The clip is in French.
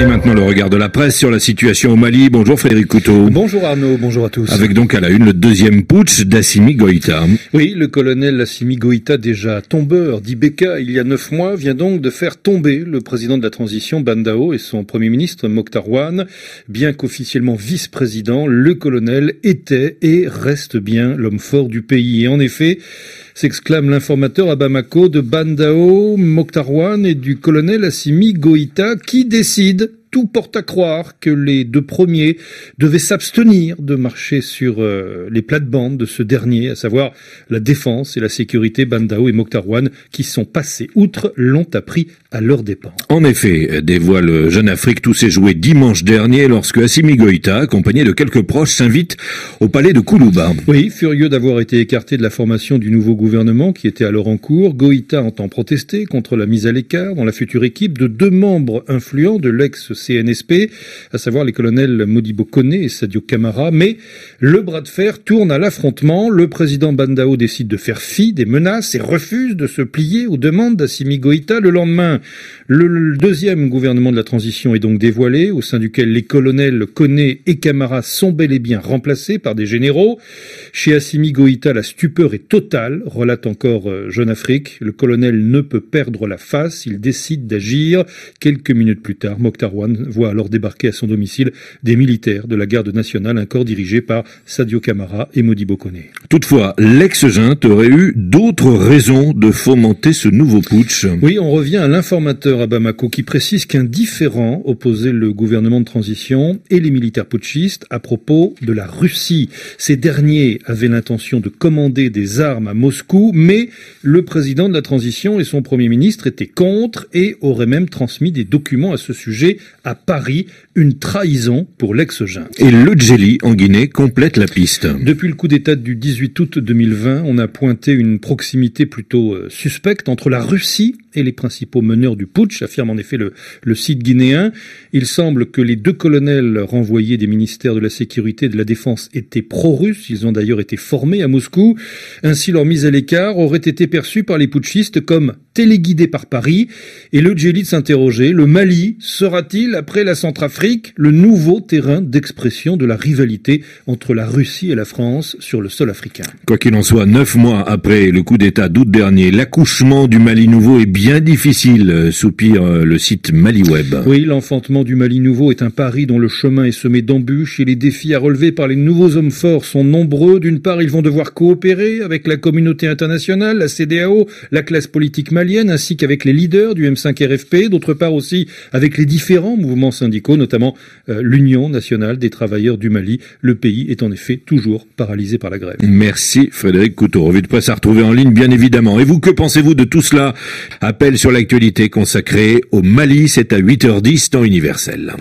Et maintenant le regard de la presse sur la situation au Mali. Bonjour Frédéric Couteau. Bonjour Arnaud, bonjour à tous. Avec donc à la une le deuxième putsch d'Assimi Goïta. Oui, le colonel Assimi Goïta, déjà tombeur d'Ibeka il y a 9 mois, vient donc de faire tomber le président de la transition Bandao et son premier ministre Mokhtar Ouane. Bien qu'officiellement vice-président, le colonel était et reste bien l'homme fort du pays. Et en effet, s'exclame l'informateur à Bamako de Bandao, Mokhtar Ouane et du colonel Assimi Goïta qui décide. Tout porte à croire que les deux premiers devaient s'abstenir de marcher sur les plates-bandes de ce dernier, à savoir la défense et la sécurité. Bandao et Mokhtar Ouane, qui sont passés outre, l'ont appris à leurs dépens. En effet, dévoile Jeune Afrique, tout s'est joué dimanche dernier lorsque Assimi Goïta, accompagné de quelques proches, s'invite au palais de Koulouba. Oui, furieux d'avoir été écarté de la formation du nouveau gouvernement qui était alors en cours, Goïta entend protester contre la mise à l'écart dans la future équipe de deux membres influents de l'ex-CNSP, à savoir les colonels Modibo Koné et Sadio Camara, mais le bras de fer tourne à l'affrontement. Le président Bandao décide de faire fi des menaces et refuse de se plier aux demandes d'Assimi Goïta. Le lendemain, le deuxième gouvernement de la transition est donc dévoilé, au sein duquel les colonels Koné et Camara sont bel et bien remplacés par des généraux. Chez Assimi Goïta, la stupeur est totale, relate encore Jeune Afrique. Le colonel ne peut perdre la face, il décide d'agir. Quelques minutes plus tard, Mokhtar Ouane voit alors débarquer à son domicile des militaires de la garde nationale, un corps dirigé par Sadio Camara et Modibo Koné. Toutefois, l'ex-junte aurait eu d'autres raisons de fomenter ce nouveau putsch. Oui, on revient à l'informateur à Bamako qui précise qu'un différend opposait le gouvernement de transition et les militaires putschistes à propos de la Russie. Ces derniers avaient l'intention de commander des armes à Moscou, mais le président de la transition et son premier ministre étaient contre et auraient même transmis des documents à ce sujet à Paris, une trahison pour l'ex-junte. Et le Djeli, en Guinée, complète la piste. Depuis le coup d'État du 18 août 2020, on a pointé une proximité plutôt suspecte entre la Russie et les principaux meneurs du putsch, affirme en effet le site guinéen. Il semble que les deux colonels renvoyés des ministères de la Sécurité et de la Défense étaient pro-russes. Ils ont d'ailleurs été formés à Moscou. Ainsi, leur mise à l'écart aurait été perçue par les putschistes comme téléguidée par Paris. Et le Djeli s'interrogeait, le Mali sera-t-il, après la Centrafrique, le nouveau terrain d'expression de la rivalité entre la Russie et la France sur le sol africain? Quoi qu'il en soit, 9 mois après le coup d'État d'août dernier, l'accouchement du Mali nouveau est bien difficile, soupire le site MaliWeb. Oui, l'enfantement du Mali nouveau est un pari dont le chemin est semé d'embûches et les défis à relever par les nouveaux hommes forts sont nombreux. D'une part, ils vont devoir coopérer avec la communauté internationale, la CEDEAO, la classe politique malienne, ainsi qu'avec les leaders du M5-RFP. D'autre part aussi avec les différents mouvements syndicaux, notamment l'Union nationale des travailleurs du Mali. Le pays est en effet toujours paralysé par la grève. Merci Frédéric Couteau. Revue de presse à retrouver en ligne, bien évidemment. Et vous, que pensez-vous de tout cela? Appel sur l'actualité consacré au Mali, c'est à 8h10 temps universel.